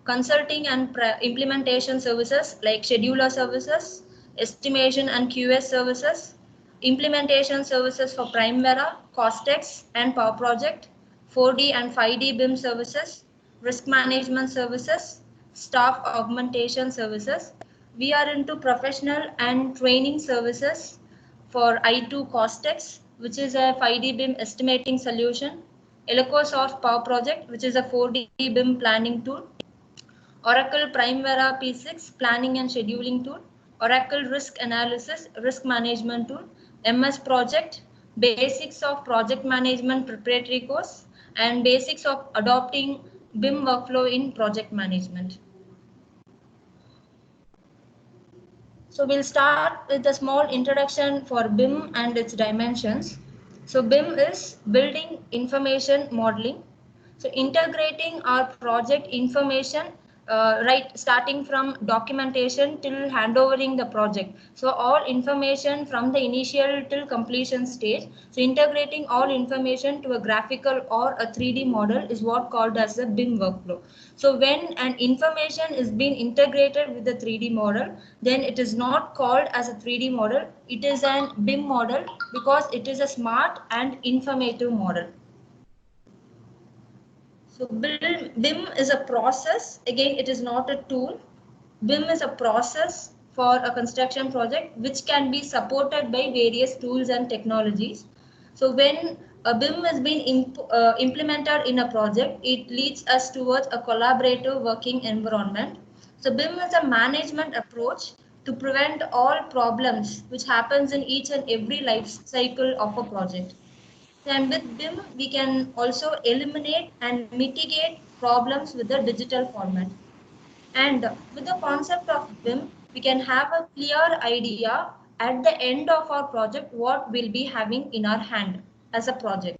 consulting and implementation services like scheduler services, estimation and QS services, implementation services for Primavera, Costex and Power Project, 4D and 5D BIM services, risk management services, staff augmentation services. We are into professional and training services for I2 Costex, which is a 5D BIM estimating solution, Elocosoft Power Project, which is a 4D BIM planning tool, Oracle Primavera P6 planning and scheduling tool, Oracle Risk Analysis risk management tool, MS Project, basics of project management preparatory course, and basics of adopting BIM workflow in project management. So we'll start with a small introduction for BIM and its dimensions. So BIM is building information modeling. So integrating our project information, right, starting from documentation till handovering the project. So all information from the initial till completion stage. So integrating all information to a graphical or a 3D model is what called as a BIM workflow. So when an information is being integrated with the 3D model, then it is not called as a 3D model. It is an BIM model because it is a smart and informative model. So BIM is a process. Again, it is not a tool. BIM is a process for a construction project which can be supported by various tools and technologies. So when a BIM has been implemented in a project, it leads us towards a collaborative working environment. So BIM is a management approach to prevent all problems which happens in each and every life cycle of a project. And with BIM, we can also eliminate and mitigate problems with the digital format. And with the concept of BIM, we can have a clear idea at the end of our project what we'll be having in our hand as a project.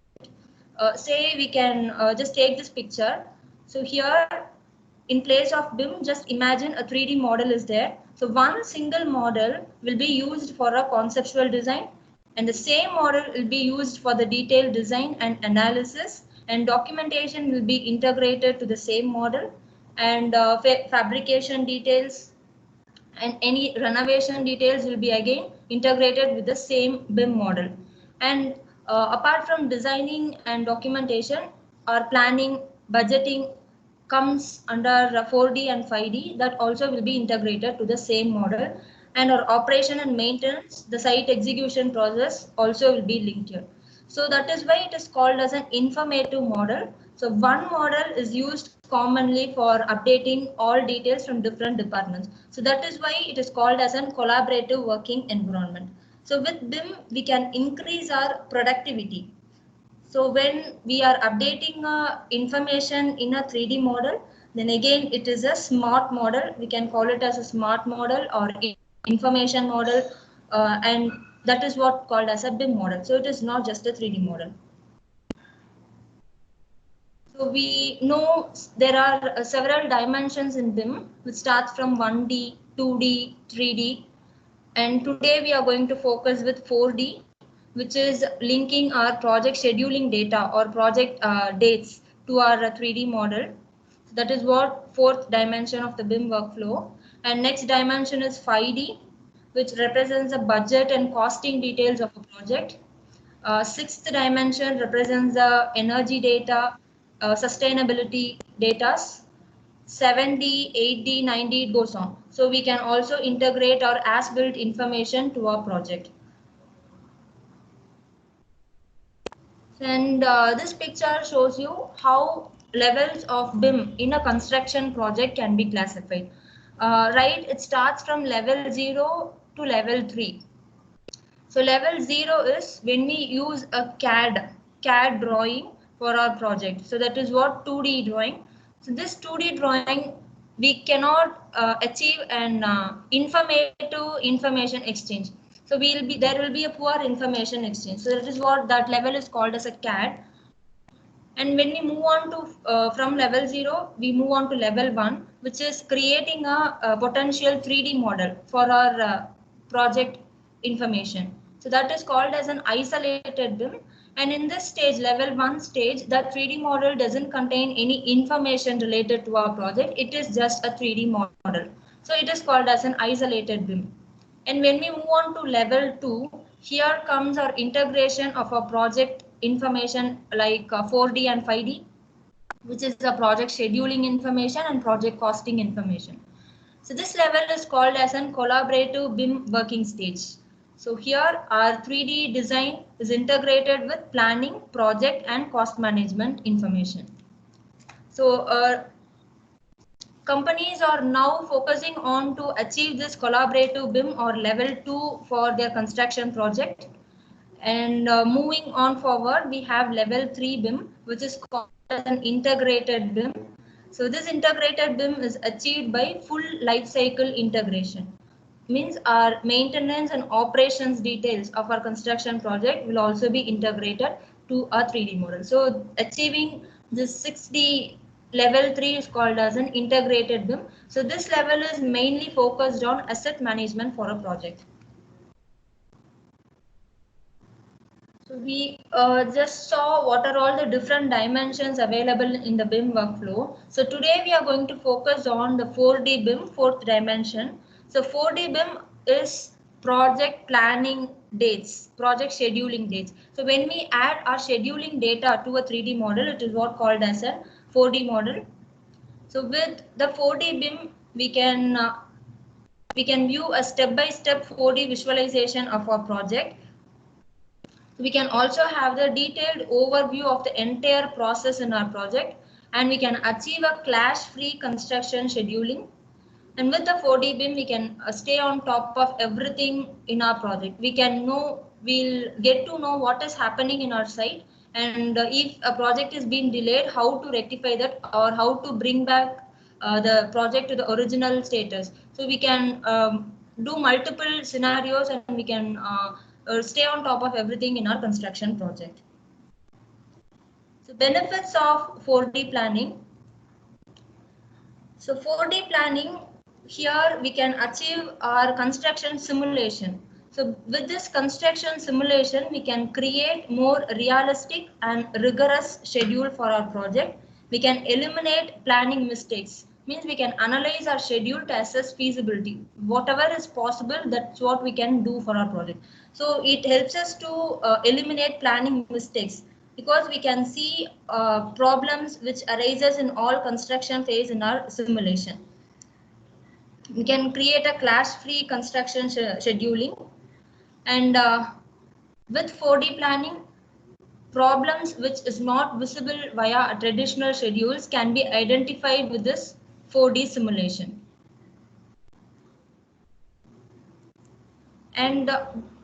Say we can just take this picture. So here, in place of BIM, just imagine a 3D model is there. So one single model will be used for a conceptual design, and the same model will be used for the detailed design and analysis, and documentation will be integrated to the same model, and fabrication details and any renovation details will be again integrated with the same BIM model. And apart from designing and documentation, our planning, budgeting comes under 4D and 5D that also will be integrated to the same model. And our operation and maintenance, the site execution process also will be linked here. So that is why it is called as an informative model. So one model is used commonly for updating all details from different departments. So that is why it is called as a collaborative working environment. So with BIM, we can increase our productivity. So when we are updating information in a 3D model, then again it is a smart model. We can call it as a smart model or information model, and that is what called as a BIM model. So it is not just a 3D model. So we know there are several dimensions in BIM, which starts from 1D, 2D, 3D, and today we are going to focus with 4D, which is linking our project scheduling data or project dates to our 3D model. So that is what fourth dimension of the BIM workflow. And next dimension is 5D, which represents the budget and costing details of a project. Sixth dimension represents the energy data, sustainability data. 7D, 8D, 9D, it goes on. So we can also integrate our as-built information to our project. And this picture shows you how levels of BIM in a construction project can be classified. Right, it starts from level 0 to level 3. So level 0 is when we use a CAD drawing for our project. So that is what 2D drawing. So this 2D drawing, we cannot achieve an information exchange. So there will be a poor information exchange. So that is what that level is called as a CAD. And when we move on to from level 0, we move on to level 1, which is creating a potential 3D model for our project information. So that is called as an isolated BIM. And in this stage, level 1 stage, the 3D model doesn't contain any information related to our project. It is just a 3D model. So it is called as an isolated BIM. And when we move on to level 2, here comes our integration of our project information like 4D and 5D, which is the project scheduling information and project costing information. So this level is called as an collaborative BIM working stage. So here our 3D design is integrated with planning, project and cost management information. So companies are now focusing on to achieve this collaborative BIM or level 2 for their construction project. And moving on forward, we have level 3 BIM, which is called as an integrated BIM. So this integrated BIM is achieved by full life cycle integration. Means our maintenance and operations details of our construction project will also be integrated to a 3D model. So achieving this 6D level 3 is called as an integrated BIM. So this level is mainly focused on asset management for a project. So we just saw what are all the different dimensions available in the BIM workflow. So today we are going to focus on the 4D BIM, fourth dimension. So 4D BIM is project planning dates, project scheduling dates. So when we add our scheduling data to a 3D model, it is what called as a 4D model. So with the 4D BIM, we can view a step-by-step 4D visualization of our project. We can also have the detailed overview of the entire process in our project, and we can achieve a clash-free construction scheduling. And with the 4D BIM, we can stay on top of everything in our project. We'll get to know what is happening in our site, and if a project is being delayed, how to rectify that or how to bring back the project to the original status. So we can do multiple scenarios, and we can stay on top of everything in our construction project. So benefits of 4D planning. So 4D planning, here we can achieve our construction simulation. So with this construction simulation, we can create more realistic and rigorous schedule for our project. We can eliminate planning mistakes. Means we can analyze our schedule to assess feasibility. Whatever is possible, that's what we can do for our project. So it helps us to eliminate planning mistakes, because we can see problems which arises in all construction phase in our simulation. We can create a clash-free construction scheduling, and with 4D planning, problems which is not visible via traditional schedules can be identified with this 4D simulation. And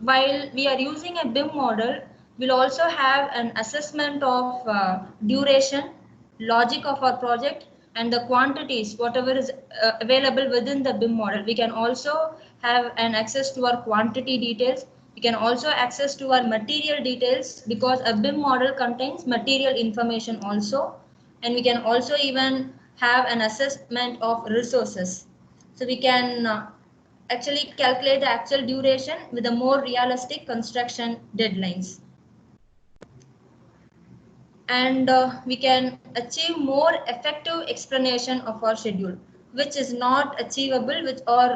while we are using a BIM model, we'll also have an assessment of duration, logic of our project, and the quantities, whatever is available within the BIM model. We can also have an access to our quantity details. We can also access to our material details, because a BIM model contains material information also. And we can also even have an assessment of resources. So we can actually calculate the actual duration with a more realistic construction deadlines. And we can achieve more effective explanation of our schedule, which is not achievable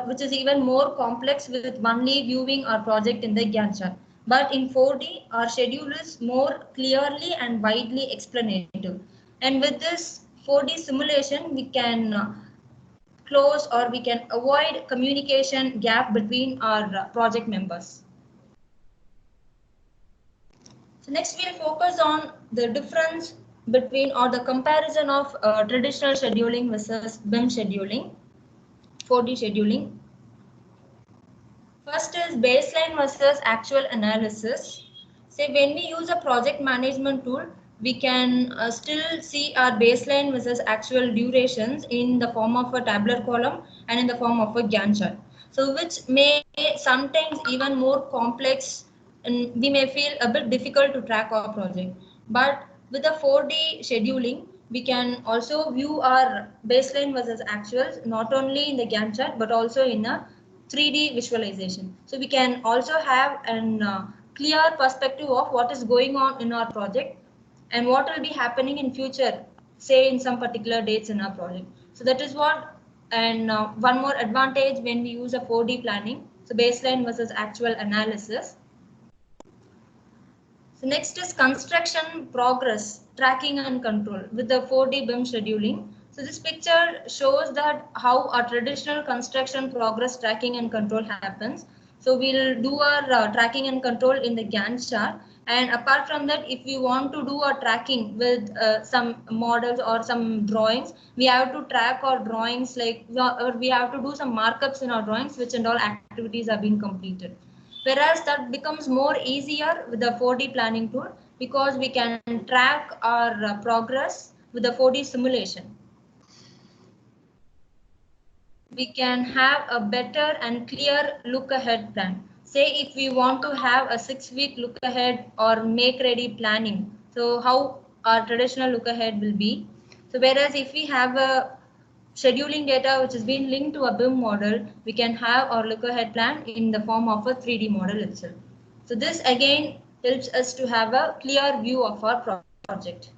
which is even more complex with only viewing our project in the Gantt chart. But in 4D, our schedule is more clearly and widely explanative. And with this 4D simulation, we can close or we can avoid communication gap between our project members. So next we'll focus on the difference between or the comparison of traditional scheduling versus BIM scheduling, 4D scheduling. First is baseline versus actual analysis. Say when we use a project management tool, we can still see our baseline versus actual durations in the form of a tabular column and in the form of a Gantt chart. So which may sometimes even more complex, and we may feel a bit difficult to track our project. But with the 4D scheduling, we can also view our baseline versus actuals not only in the Gantt chart but also in a 3D visualization. So we can also have an clear perspective of what is going on in our project and what will be happening in future, say in some particular dates in our project. So that is what, and one more advantage when we use a 4D planning, so baseline versus actual analysis. So next is construction progress tracking and control with the 4D BIM scheduling. So this picture shows that how our traditional construction progress tracking and control happens. So we'll do our tracking and control in the Gantt chart. And apart from that, if we want to do our tracking with some models or some drawings, we have to track our drawings, like, or we have to do some markups in our drawings, which and all activities are being completed. Whereas that becomes more easier with the 4D planning tool because we can track our progress with the 4D simulation. We can have a better and clear look ahead plan. Say if we want to have a 6-week look ahead or make ready planning, so how our traditional look ahead will be. So whereas if we have a scheduling data which has been linked to a BIM model, we can have our look ahead plan in the form of a 3D model itself. So this again helps us to have a clear view of our project.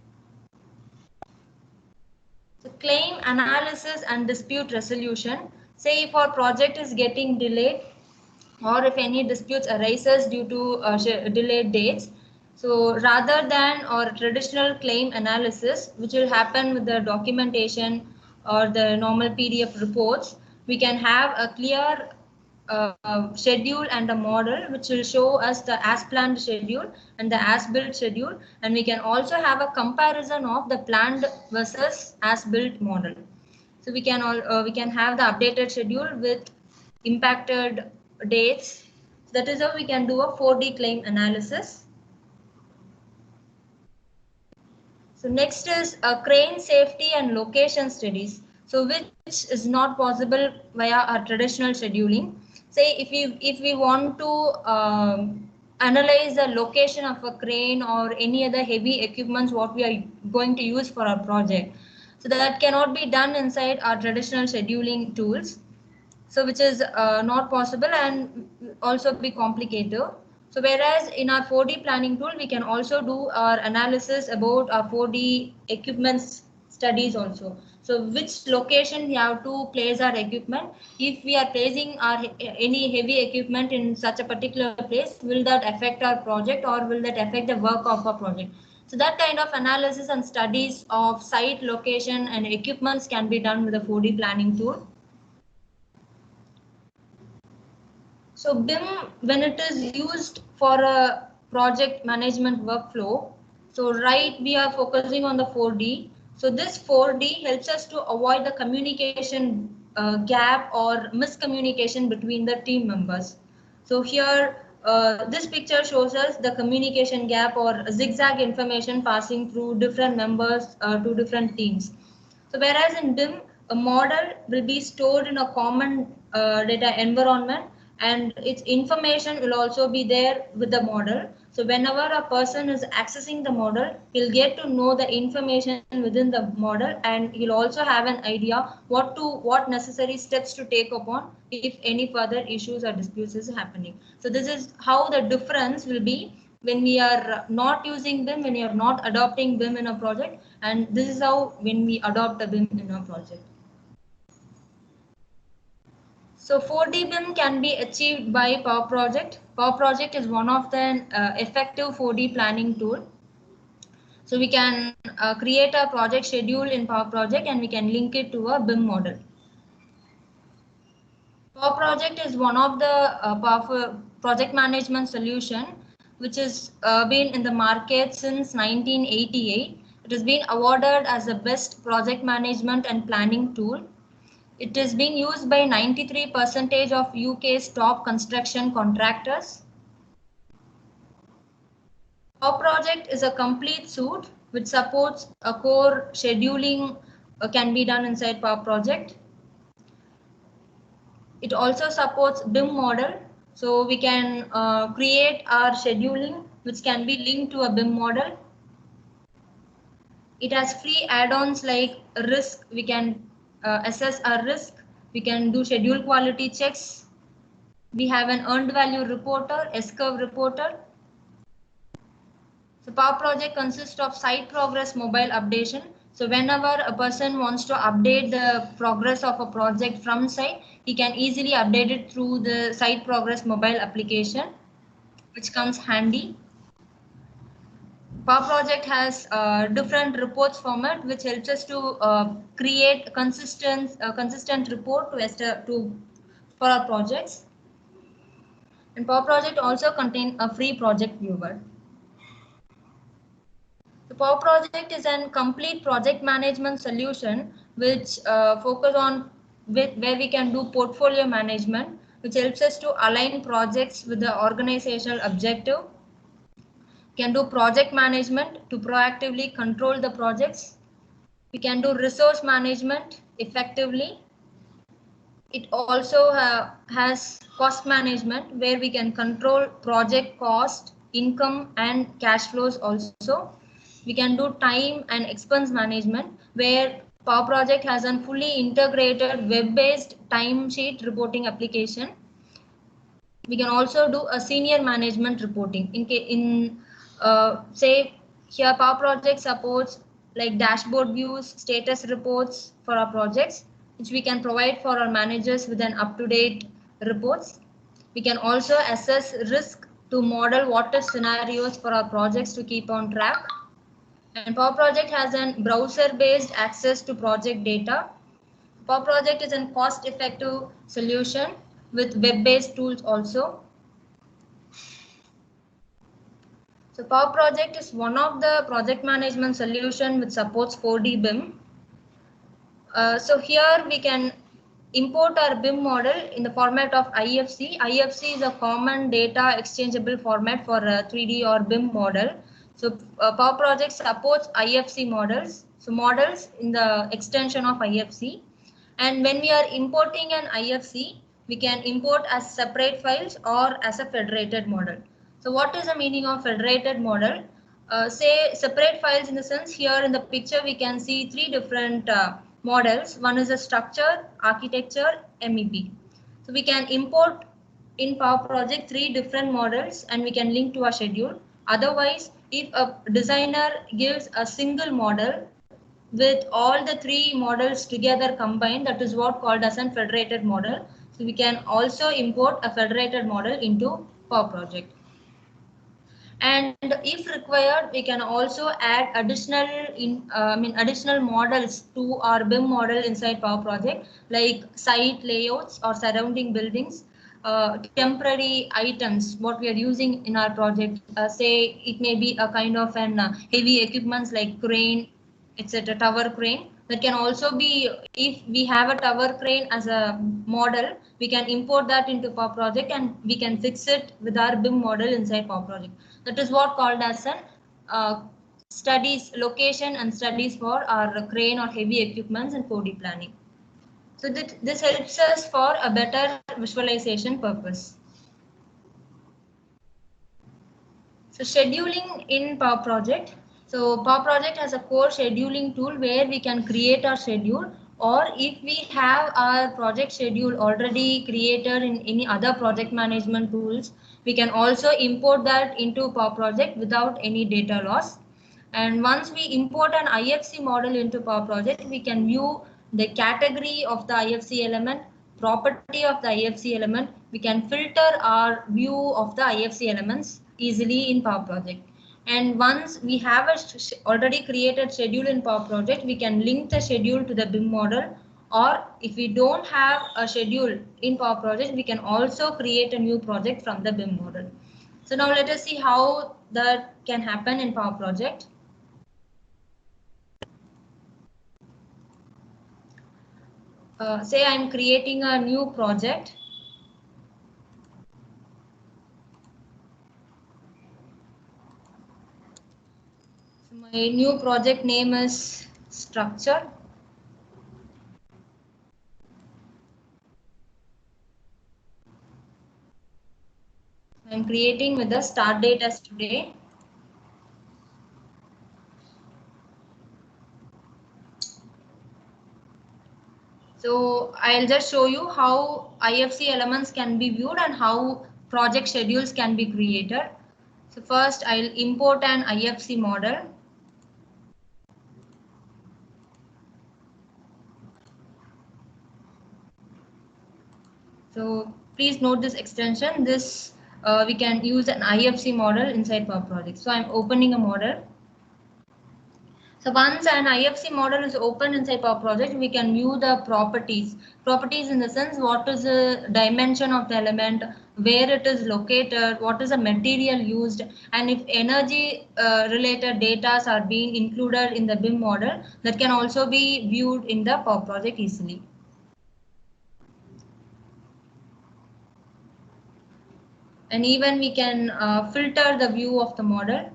So claim analysis and dispute resolution. Say if our project is getting delayed or if any disputes arises due to delayed dates. So rather than our traditional claim analysis, which will happen with the documentation or the normal PDF reports, we can have a clear schedule and a model which will show us the as planned schedule and the as built schedule, and we can also have a comparison of the planned versus as built model. So we can have the updated schedule with impacted dates. So that is how we can do a 4D claim analysis. So next is crane safety and location studies. So which is not possible via our traditional scheduling. Say if we want to analyze the location of a crane or any other heavy equipments what we are going to use for our project. So that cannot be done inside our traditional scheduling tools. So which is not possible and also be complicated. So whereas in our 4D planning tool, we can also do our analysis about our 4D equipments studies also. So which location we have to place our equipment. If we are placing our any heavy equipment in such a particular place, will that affect our project or will that affect the work of our project? So that kind of analysis and studies of site location and equipments can be done with the 4D planning tool. So BIM, when it is used for a project management workflow, so right, we are focusing on the 4D. So this 4D helps us to avoid the communication gap or miscommunication between the team members. So here, this picture shows us the communication gap or zigzag information passing through different members to different teams. So whereas in BIM, a model will be stored in a common data environment, and its information will also be there with the model. So whenever a person is accessing the model, he'll get to know the information within the model, and he'll also have an idea what necessary steps to take upon if any further issues or disputes is happening. So this is how the difference will be when we are not using BIM, when we are not adopting BIM in a project, and this is how when we adopt a BIM in a project. So 4D BIM can be achieved by Power Project. Power Project is one of the effective 4D planning tool. So we can create a project schedule in Power Project and we can link it to a BIM model. Power Project is one of the powerful project management solution which has been in the market since 1988. It has been awarded as the best project management and planning tool. It is being used by 93% of UK's top construction contractors. Power Project is a complete suite which supports a core scheduling can be done inside Power Project. It also supports BIM model, so we can create our scheduling which can be linked to a BIM model. It has free add-ons like risk. We can assess our risk. We can do schedule quality checks. We have an earned value reporter, S-curve reporter. So Power Project consists of site progress mobile updation. So whenever a person wants to update the progress of a project from site, he can easily update it through the site progress mobile application, which comes handy. Power Project has different reports format, which helps us to create a consistent report for our projects. And Power Project also contains a free project viewer. The Power Project is a complete project management solution which focus on where we can do portfolio management, which helps us to align projects with the organizational objective. Can do project management to proactively control the projects. We can do resource management effectively. It also has cost management where we can control project cost, income and cash flows also. We can do time and expense management where Power Project has a fully integrated web-based timesheet reporting application. We can also do a senior management reporting. Say here Power Project supports like dashboard views, status reports for our projects, which we can provide for our managers with an up-to-date reports. We can also assess risk to model what are scenarios for our projects to keep on track. And Power Project has a browser-based access to project data. Power Project is a cost-effective solution with web-based tools also. So Power Project is one of the project management solution which supports 4D BIM. So here we can import our BIM model in the format of IFC. IFC is a common data exchangeable format for a 3D or BIM model. So Power Project supports IFC models. So models in the extension of IFC. And when we are importing an IFC, we can import as separate files or as a federated model. So what is the meaning of federated model? Say separate files in the sense here in the picture we can see three different models. One is a structure, architecture, MEP. So we can import in Power Project three different models and we can link to a schedule. Otherwise, if a designer gives a single model with all the three models together combined, that is what called as a federated model. So we can also import a federated model into Power Project. And if required, we can also add additional models to our BIM model inside Power Project, like site layouts or surrounding buildings, temporary items, what we are using in our project. Say it may be a kind of an heavy equipments like crane, etc., tower crane. That can also be, if we have a tower crane as a model, we can import that into Power Project and we can fix it with our BIM model inside Power Project. That is what called as an studies, location and studies for our crane or heavy equipments and 4D planning. So this helps us for a better visualization purpose. So scheduling in Power Project. So Power Project has a core scheduling tool where we can create our schedule, or if we have our project schedule already created in any other project management tools, we can also import that into Power Project without any data loss. And once we import an IFC model into Power Project, we can view the category of the IFC element, property of the IFC element. We can filter our view of the IFC elements easily in Power Project. And once we have a already created schedule in Power Project, we can link the schedule to the BIM model. Or if we don't have a schedule in Power Project, we can also create a new project from the BIM model. So now let us see how that can happen in Power Project. Say I'm creating a new project. So my new project name is structure. I'm creating with the start date as today. So I'll just show you how IFC elements can be viewed and how project schedules can be created. So first I'll import an IFC model. So please note this extension. This we can use an IFC model inside Power Project. So I'm opening a model. So once an IFC model is open inside Power Project, we can view the properties. Properties in the sense, what is the dimension of the element, where it is located, what is the material used, and if energy related data are being included in the BIM model, that can also be viewed in the Power Project easily. And even we can filter the view of the model.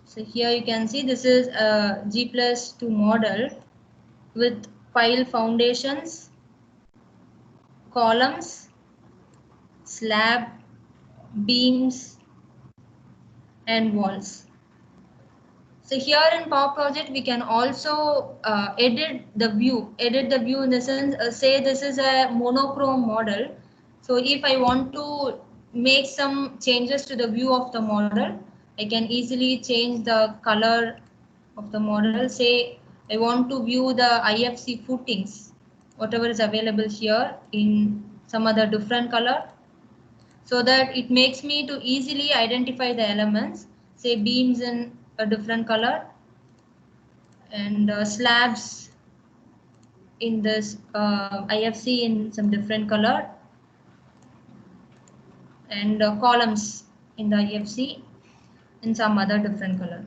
So here you can see this is a G+2 model with pile foundations, columns, slab, beams, and walls. So here in Power Project, we can also edit the view. Edit the view in the sense, say this is a monochrome model. So if I want to make some changes to the view of the model, I can easily change the color of the model. Say I want to view the IFC footings, whatever is available here in some other different color, so that it makes me to easily identify the elements. Say beams in a different color and slabs in this IFC in some different color, and columns in the IFC in some other different color.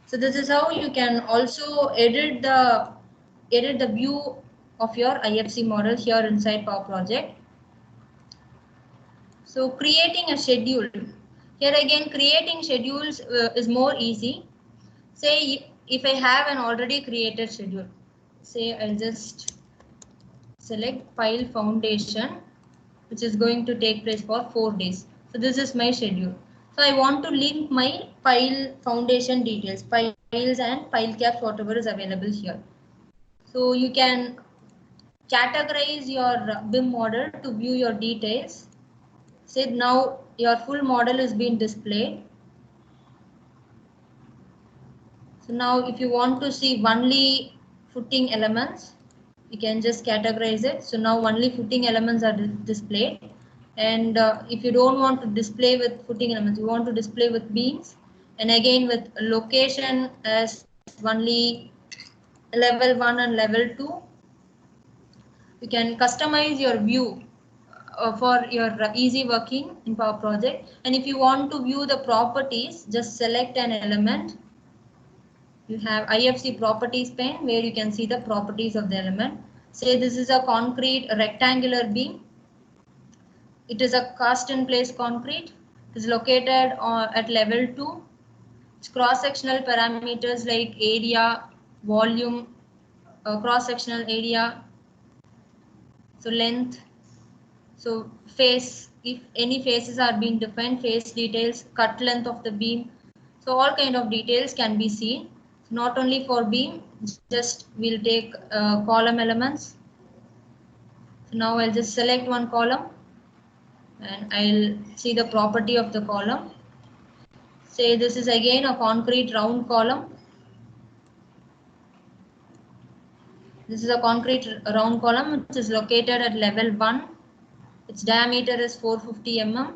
So this is how you can also edit the view of your IFC model here inside Power Project. So creating a schedule. Here again, creating schedules is more easy. Say if I have an already created schedule, say I'll just select pile foundation, which is going to take place for 4 days. So this is my schedule. So I want to link my pile foundation details, piles and pile caps, whatever is available here. So you can categorize your BIM model to view your details. Say now your full model is being displayed. So now if you want to see only footing elements, you can just categorize it. So now only footing elements are displayed. And if you don't want to display with footing elements, you want to display with beams, and again with location as only level 1 and level 2. You can customize your view for your easy working in Power Project. And if you want to view the properties, just select an element. You have IFC properties pane where you can see the properties of the element. Say this is a concrete rectangular beam. It is a cast in place concrete. It is located at level 2. Its cross-sectional parameters like area, volume, cross-sectional area, so length, so face, if any faces are being defined, face details, cut length of the beam. So all kind of details can be seen. Not only for beam, just we'll take column elements. So now I'll just select one column and I'll see the property of the column. Say this is again a concrete round column. This is a concrete round column which is located at level 1. Its diameter is 450 mm.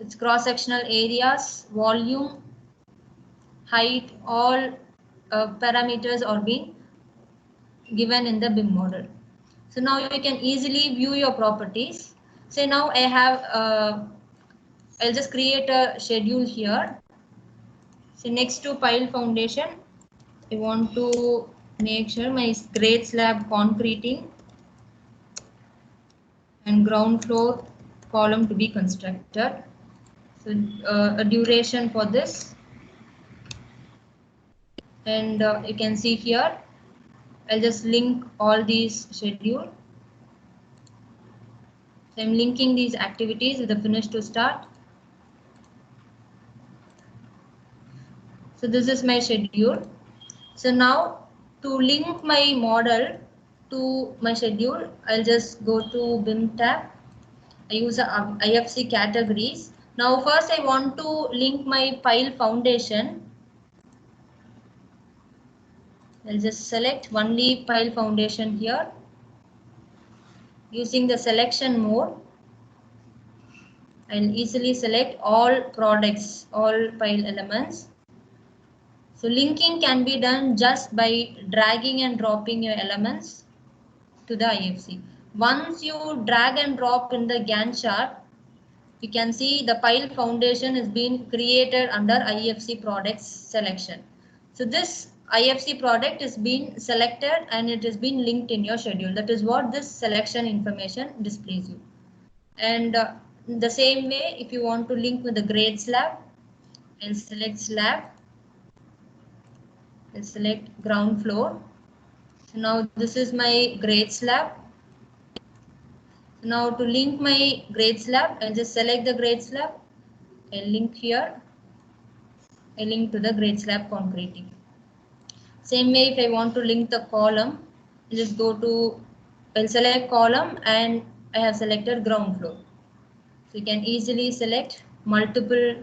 Its cross-sectional areas, volume, height, all parameters are being given in the BIM model. So now you can easily view your properties. Say now I have, I'll just create a schedule here. So next to pile foundation, I want to make sure my grade slab concreting and ground floor column to be constructed. So a duration for this, and you can see here I'll just link all these schedule. So I'm linking these activities with the finish to start. So this is my schedule. So now to link my model to my schedule, I'll just go to BIM tab. I use IFC categories. Now first I want to link my file foundation. I'll just select only file foundation here. Using the selection mode, I'll easily select all products, all file elements. So linking can be done just by dragging and dropping your elements to the IFC. Once you drag and drop in the Gantt chart, you can see the file foundation is being created under IFC products selection. So this IFC product is being selected and it is being linked in your schedule. That is what this selection information displays you. And the same way, if you want to link with the grade slab, I'll select slab. I'll select ground floor. So now this is my grade slab. So now to link my grade slab, I'll just select the grade slab. I'll link here. I'll link to the grade slab concreting. Same way, if I want to link the column, I'll just go to, I'll select column and I have selected ground floor. So you can easily select multiple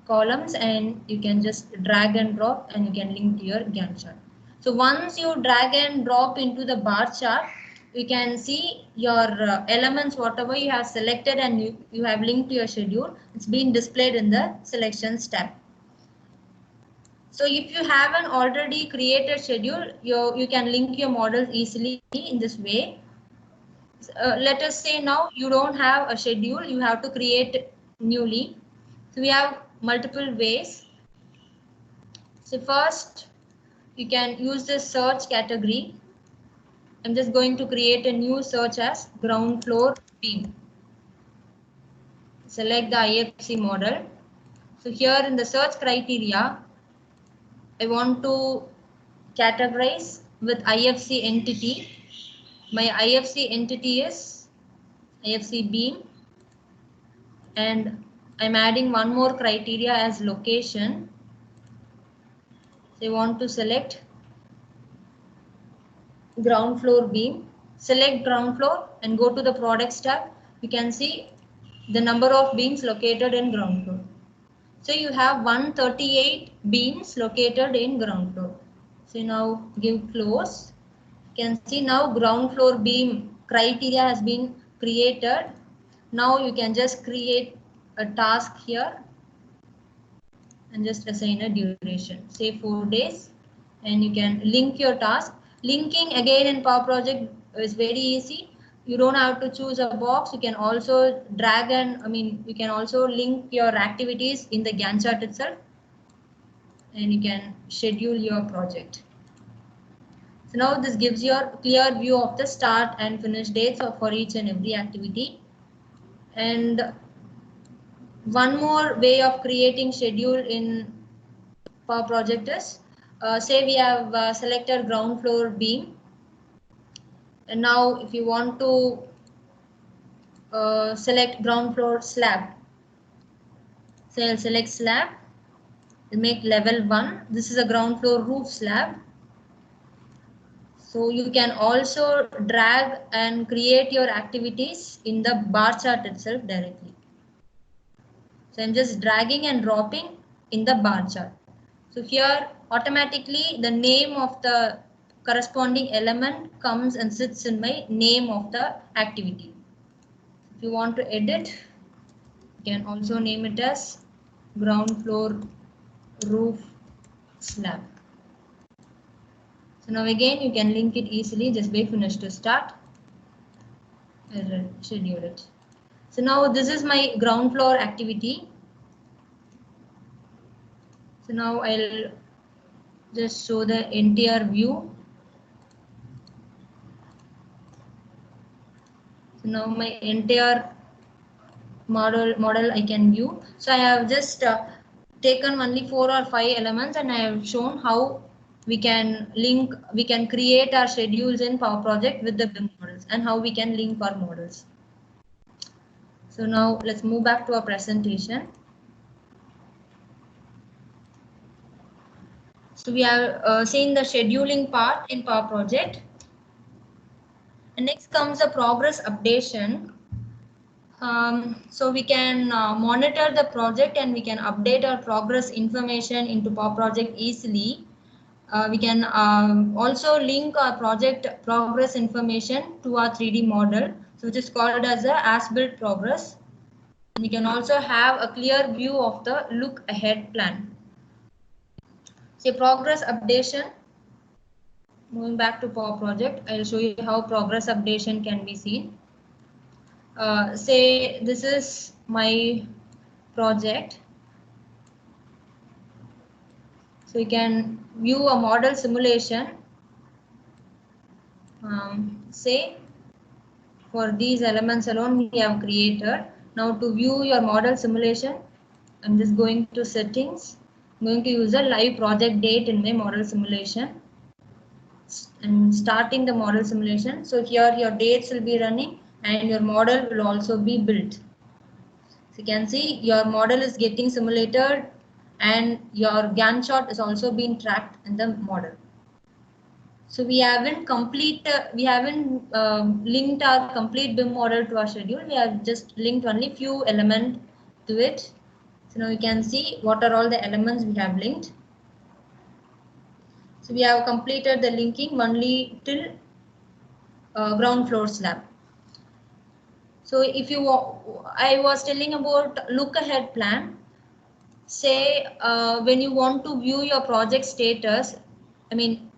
columns and you can just drag and drop and you can link to your Gantt chart. So once you drag and drop into the bar chart, you can see your elements, whatever you have selected and you have linked to your schedule, it's being displayed in the selections tab. So if you have an already created schedule, you can link your models easily in this way. Let us say now you don't have a schedule, you have to create newly. So we have multiple ways. So first, you can use the search category. I'm just going to create a new search as ground floor beam. Select the IFC model. So here in the search criteria, I want to categorize with IFC entity. My IFC entity is IFC beam. And I'm adding one more criteria as location. So I want to select ground floor beam. Select ground floor and go to the products tab. You can see the number of beams located in ground floor. So you have 138 beams located in ground floor. So now give close. You can see now ground floor beam criteria has been created. Now you can just create a task here and just assign a duration, say 4 days, and you can link your task. Linking again in Power Project is very easy. You don't have to choose a box. You can also drag and you can also link your activities in the Gantt chart itself, and you can schedule your project. So now this gives you a clear view of the start and finish dates for each and every activity. And one more way of creating schedule in Power Project is, say we have selected ground floor beam, and now if you want to select ground floor slab, so I'll select slab, I'll make level 1. This is a ground floor roof slab. So you can also drag and create your activities in the bar chart itself directly. So I'm just dragging and dropping in the bar chart. So here automatically the name of the corresponding element comes and sits in my name of the activity. If you want to edit, you can also name it as ground floor roof slab. So now again you can link it easily just by finish to start and schedule it. So now this is my ground floor activity. So now I'll just show the entire view. So now my entire model I can view. So I have just taken only 4 or 5 elements and I have shown how we can link, we can create our schedules in Power Project with the BIM models and how we can link our models. So now let's move back to our presentation. So we have seen the scheduling part in Power Project. And next comes the progress updation. So we can monitor the project and we can update our progress information into Power Project easily. We can also link our project progress information to our 3D model, so which is called as a as-built progress. We can also have a clear view of the look ahead plan. Say progress updation. Moving back to Power Project, I'll show you how progress updation can be seen. Say this is my project. So you can view a model simulation. Say for these elements alone we have created. Now to view your model simulation, I'm just going to settings. I'm going to use a live project date in my model simulation. And starting the model simulation. So here your dates will be running and your model will also be built. So you can see your model is getting simulated and your Gantt chart is also being tracked in the model. So we haven't linked our complete BIM model to our schedule. We have just linked only few elements to it. So now you can see what are all the elements we have linked. So we have completed the linking only till ground floor slab. So if you, I was telling about look ahead plan. Say when you want to view your project status, I mean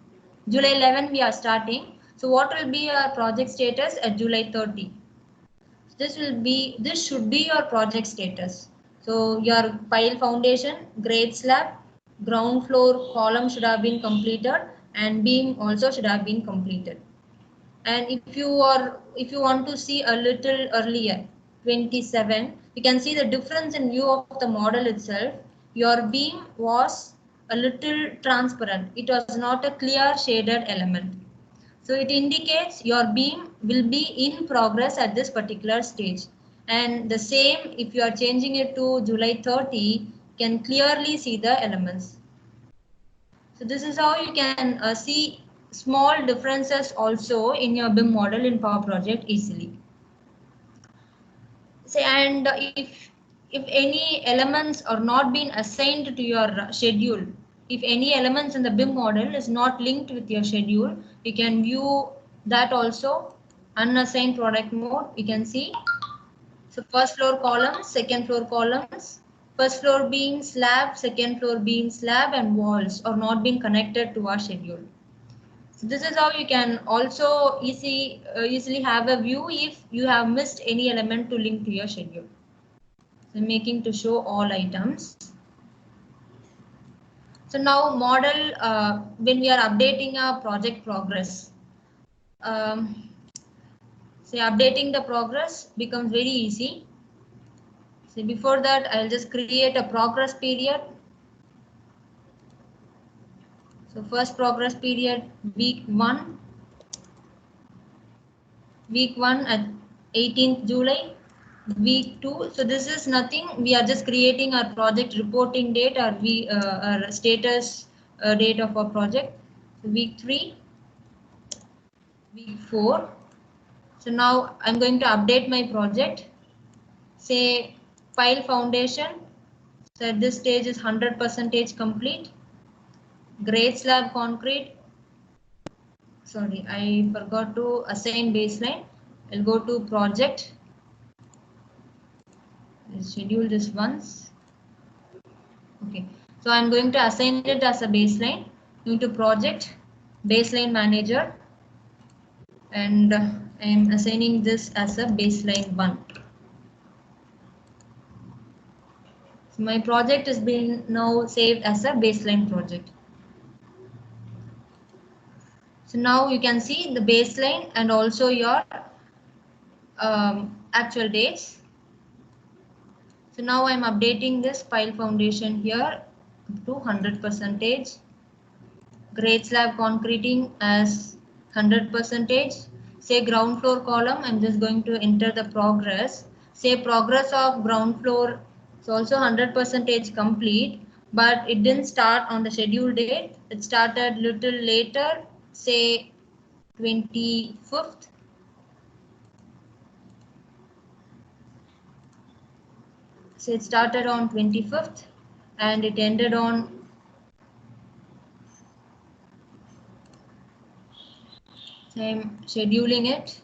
July 11 we are starting. So what will be your project status at July 30? This should be your project status. So your pile foundation, grade slab, ground floor column should have been completed and beam also should have been completed. And if you want to see a little earlier, 27, you can see the difference in view of the model itself. Your beam was a little transparent. It was not a clear shaded element. So it indicates your beam will be in progress at this particular stage. And the same, if you are changing it to July 30, you can clearly see the elements. So this is how you can see small differences also in your BIM model in Power Project easily. Say, and if any elements are not being assigned to your schedule, if any elements in the BIM model is not linked with your schedule, you can view that also. Unassigned product mode, you can see. So first floor columns, second floor columns, first floor beam slab, second floor beam slab, and walls are not being connected to our schedule. So this is how you can also easily have a view if you have missed any element to link to your schedule. So making to show all items. So now model when we are updating our project progress. Say updating the progress becomes very easy. So before that, I'll just create a progress period. So first progress period, week 1 at 18th July, week 2. So this is nothing. We are just creating our project reporting date or our status date of our project. So week 3, week 4. So now I'm going to update my project. Say pile foundation. So at this stage is 100% complete. Grade slab concrete. Sorry, I forgot to assign baseline. I'll go to project. I'll schedule this once. Okay, so I'm going to assign it as a baseline. Going to project, baseline manager, and I'm assigning this as a baseline 1. So my project has been now saved as a baseline project. So now you can see the baseline and also your actual dates. So now I'm updating this pile foundation here to 100%. Grade slab concreting as 100%. Say ground floor column, I'm just going to enter the progress. Say progress of ground floor is also 100% complete, but it didn't start on the scheduled date. It started little later, say 25th. So it started on 25th and it ended on I'm scheduling it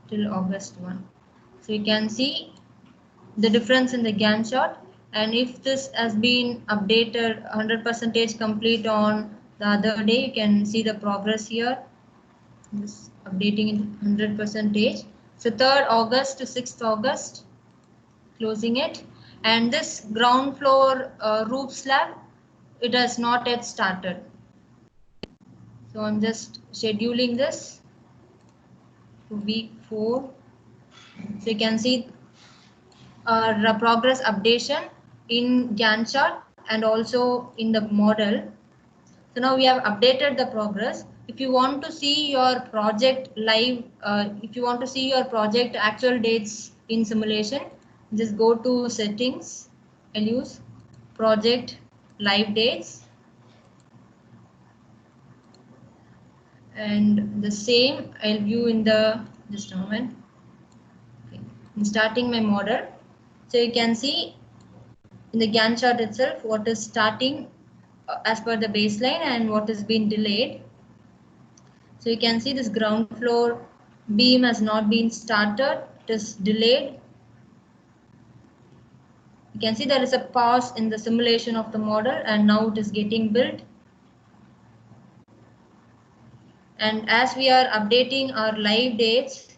till August 1. So you can see the difference in the Gantt chart, and if this has been updated 100% complete on the other day, you can see the progress here. Just updating in 100%. So 3rd August to 6th August, closing it, and this ground floor roof slab, it has not yet started. So I'm just scheduling this to week 4. So you can see our progress updation in Gantt chart and also in the model. So now we have updated the progress. If you want to see your project live, if you want to see your project actual dates in simulation, just go to settings and use project live dates. And the same I'll view in the, just a moment. Okay. I'm starting my model. So you can see in the Gantt chart itself what is starting as per the baseline and what has been delayed. So you can see this ground floor beam has not been started, it is delayed. You can see there is a pause in the simulation of the model and now it is getting built. And as we are updating our live dates,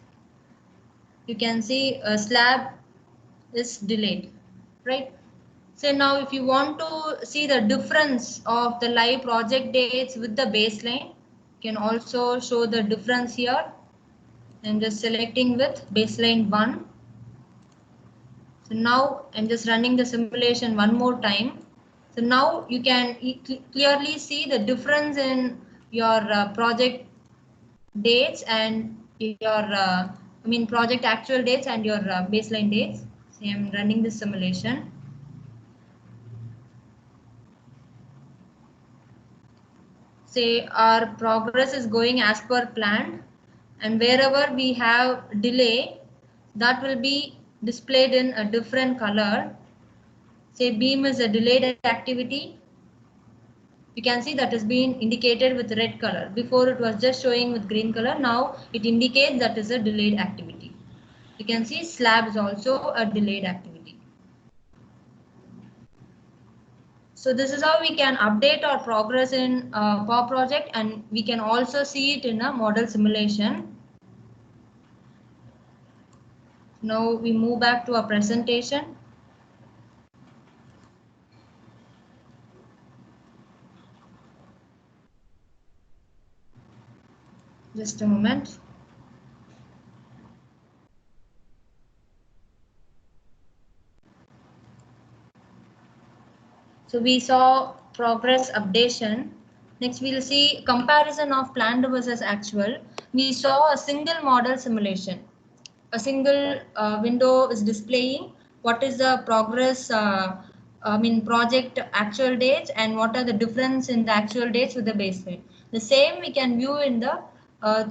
you can see a slab is delayed, right? So now if you want to see the difference of the live project dates with the baseline, you can also show the difference here. I'm just selecting with baseline 1. So now I'm just running the simulation one more time. So now you can clearly see the difference in your project dates and your project actual dates and your baseline dates. So I'm running the simulation. Say our progress is going as per plan, and wherever we have delay, that will be displayed in a different color. Say beam is a delayed activity, you can see that is being indicated with red color. Before it was just showing with green color, now it indicates that is a delayed activity. You can see slab is also a delayed activity. So this is how we can update our progress in Power Project, and we can also see it in a model simulation. Now we move back to our presentation. Just a moment. So we saw progress updation. Next we'll see comparison of planned versus actual. We saw a single model simulation. A single window is displaying what is the progress project actual dates and what are the difference in the actual dates with the baseline. The same we can view in the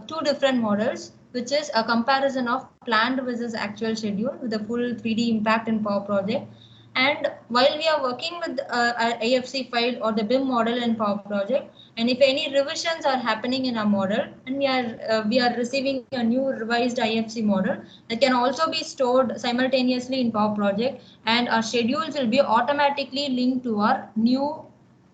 two different models, which is a comparison of planned versus actual schedule with the full 3D impact in Power Project. And while we are working with our AFC file or the BIM model in Power Project, and if any revisions are happening in our model and we are receiving a new revised IFC model, that can also be stored simultaneously in Power Project, and our schedules will be automatically linked to our new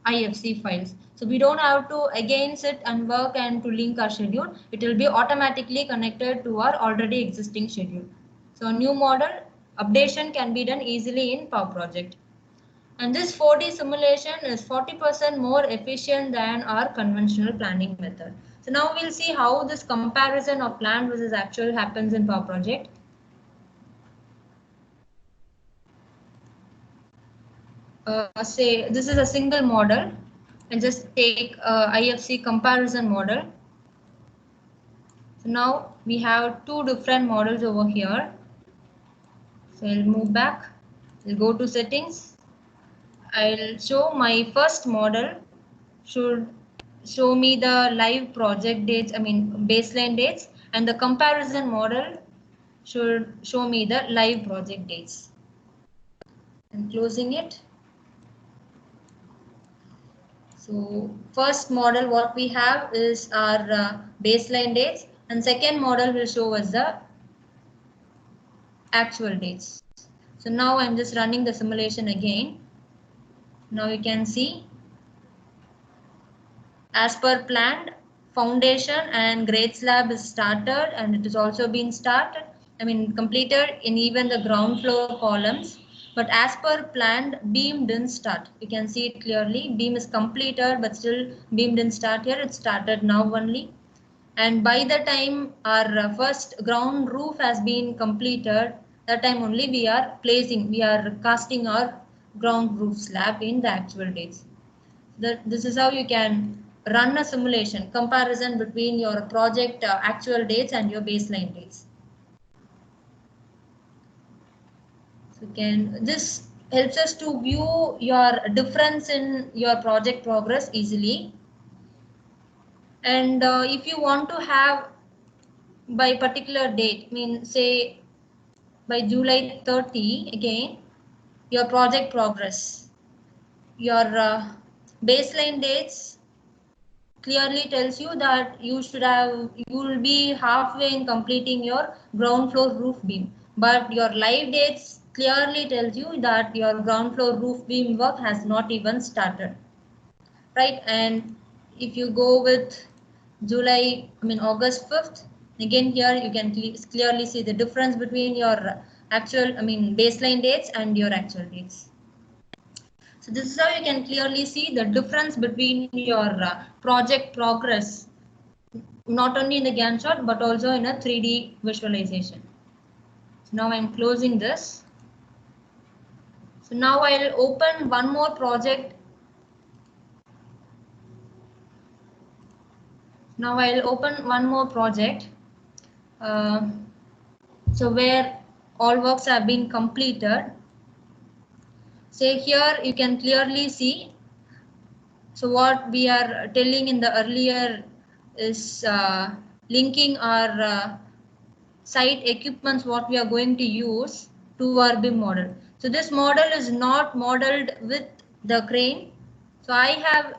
IFC files. So we don't have to again sit and work and to link our schedule. It will be automatically connected to our already existing schedule. So a new model updation can be done easily in Power Project. And this 4D simulation is 40% more efficient than our conventional planning method. So now we'll see how this comparison of planned versus actual happens in Power Project. Say this is a single model, and just take IFC comparison model. So now we have two different models over here. So I'll move back, I'll go to settings. I'll show my first model should show me the live project dates, baseline dates, and the comparison model should show me the live project dates. I'm closing it. So first model what we have is our baseline dates, and second model will show us the actual dates. So now I'm just running the simulation again. Now you can see, as per planned, foundation and grade slab is started, and it is also been started, completed in even the ground floor columns. But as per planned, beam didn't start. You can see it clearly. Beam is completed, but still beam didn't start here. It started now only. And by the time our first ground roof has been completed, that time only we are casting our ground roof slab in the actual dates. This is how you can run a simulation comparison between your project actual dates and your baseline dates. So this helps us to view your difference in your project progress easily. And if you want to have by particular date, say by July 30 again, your project progress, your baseline dates clearly tells you that you will be halfway in completing your ground floor roof beam, but your live dates clearly tells you that your ground floor roof beam work has not even started, right? And if you go with August 5th, again here you can clearly see the difference between your actual baseline dates and your actual dates. So this is how you can clearly see the difference between your project progress, not only in the Gantt chart but also in a 3D visualization. So now I'm closing this. So now I'll open one more project. So where all works have been completed. Say here you can clearly see. So what we are telling in the earlier is linking our site equipments what we are going to use to our BIM model. So this model is not modeled with the crane. So I have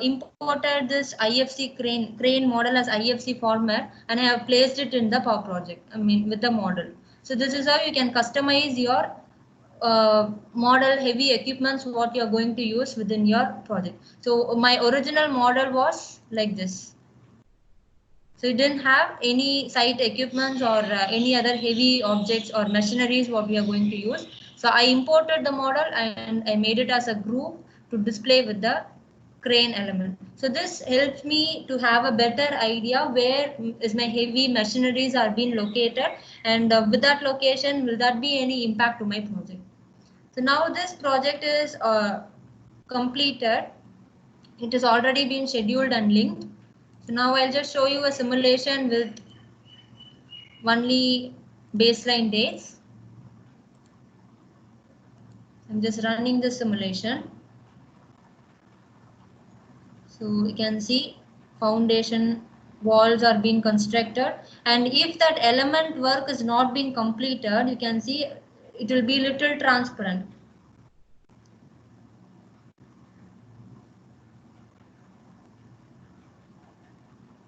imported this IFC crane model as IFC format, and I have placed it in the Power Project, with the model. So this is how you can customize your model heavy equipments what you are going to use within your project. So my original model was like this. So it didn't have any site equipments or any other heavy objects or machineries what we are going to use. So I imported the model and I made it as a group to display with the crane element. So this helps me to have a better idea where is my heavy machineries are being located, and with that location will that be any impact to my project. So now this project is completed. It has already been scheduled and linked. So now I'll just show you a simulation with only baseline dates. I'm just running the simulation. So you can see foundation walls are being constructed, and if that element work is not being completed, you can see it will be little transparent.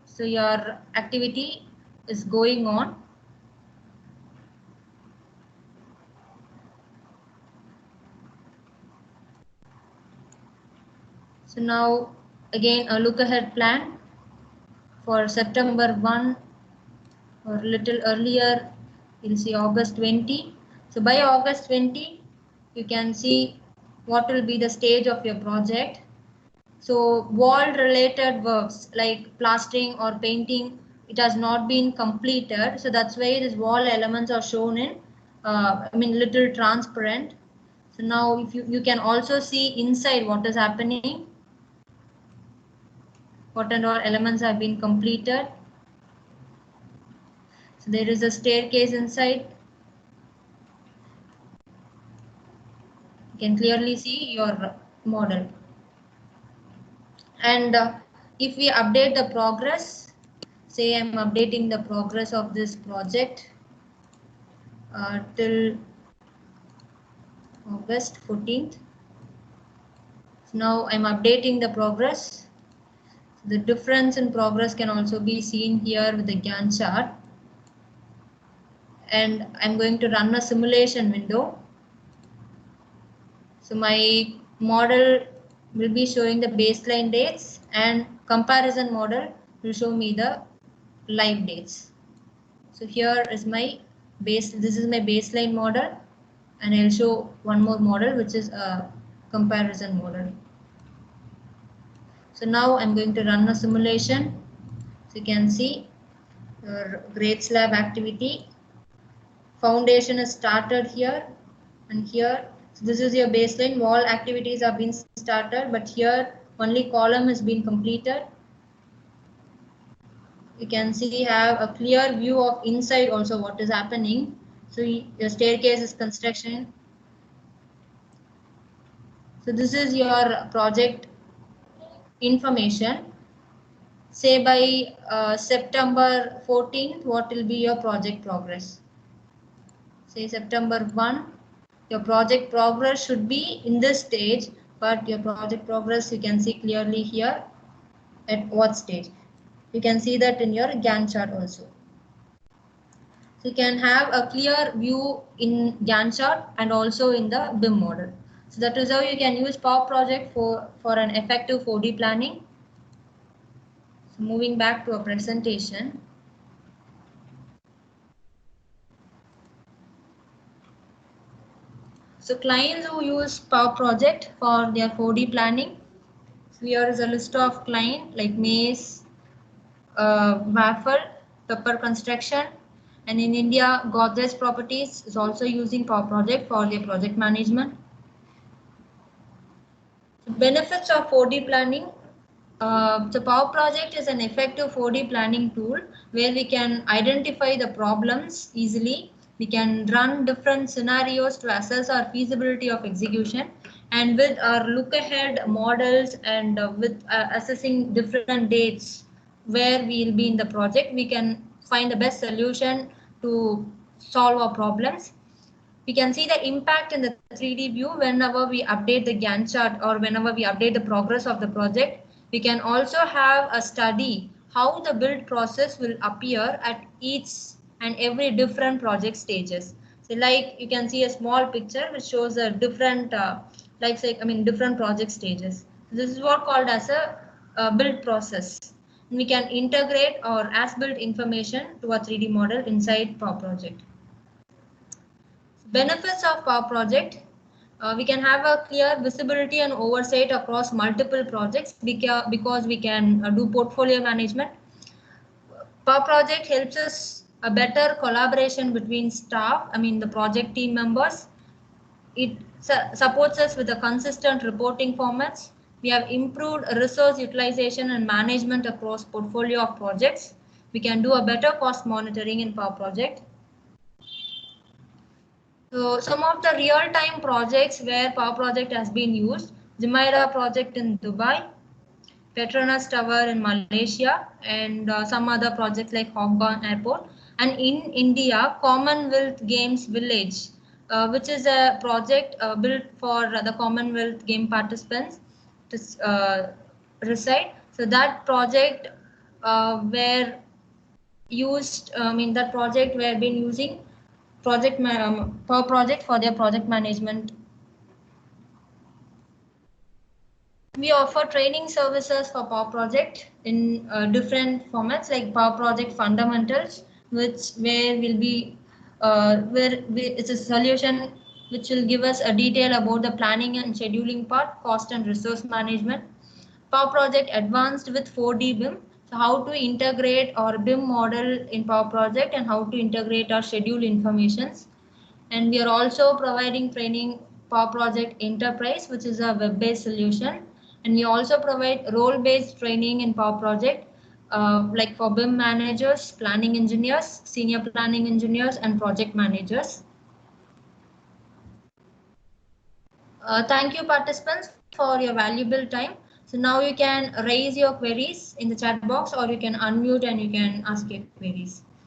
So your activity is going on. So now again a look ahead plan for September 1 or little earlier, you'll see August 20. So by August 20, you can see what will be the stage of your project. So wall related works like plastering or painting, it has not been completed. So that's why these wall elements are shown in, little transparent. So now if you can also see inside what is happening, what and all elements have been completed. So there is a staircase inside. You can clearly see your model. And if we update the progress, say I'm updating the progress of this project. till August 14th. So now I'm updating the progress. The difference in progress can also be seen here with the Gantt chart. And I'm going to run a simulation window. So my model will be showing the baseline dates, and comparison model will show me the live dates. So here is my this is my baseline model, and I'll show one more model which is a comparison model. So now I'm going to run a simulation. So you can see your grades lab activity. Foundation is started here and here. So this is your baseline. All activities have been started, but here only column has been completed. You can see have a clear view of inside also what is happening. So your staircase is construction. So this is your project information. Say by September 14th, what will be your project progress? Say September 1, your project progress should be in this stage, but your project progress you can see clearly here at what stage. You can see that in your Gantt chart also. So you can have a clear view in Gantt chart and also in the BIM model. So that is how you can use Power Project for an effective 4D planning. So moving back to a presentation. So clients who use Power Project for their 4D planning. So here is a list of clients like Mace, Waffle, Pepper Construction, and in India, Godrej Properties is also using Power Project for their project management. Benefits of 4D planning. The Power Project is an effective 4D planning tool where we can identify the problems easily. We can run different scenarios to assess our feasibility of execution, and with our look ahead models and with assessing different dates where we will be in the project, we can find the best solution to solve our problems. We can see the impact in the 3D view whenever we update the Gantt chart or whenever we update the progress of the project. We can also have a study how the build process will appear at each and every different project stages. So like you can see a small picture which shows a different different project stages. This is what called as a build process. We can integrate our as-built information to a 3D model inside Power Project. Benefits of Power Project. We can have a clear visibility and oversight across multiple projects because we can do portfolio management. Power Project helps us a better collaboration between staff, the project team members. It supports us with the consistent reporting formats. We have improved resource utilization and management across portfolio of projects. We can do a better cost monitoring in Power Project. So some of the real-time projects where Power Project has been used: Jumeirah project in Dubai, Petronas Tower in Malaysia, and some other projects like Hong Kong Airport. And in India, Commonwealth Games Village, which is a project built for the Commonwealth game participants to reside. So that project were used, that project were been using Power Project for their project management. We offer training services for Power Project in different formats like Power Project Fundamentals, where it's a solution which will give us a detail about the planning and scheduling part, cost and resource management. Power Project Advanced with 4D BIM. So how to integrate our BIM model in Power Project and how to integrate our schedule informations. And we are also providing training Power Project Enterprise, which is a web-based solution. And we also provide role-based training in Power Project, like for BIM managers, planning engineers, senior planning engineers, and project managers. Thank you, participants, for your valuable time. So now you can raise your queries in the chat box, or you can unmute and you can ask your queries.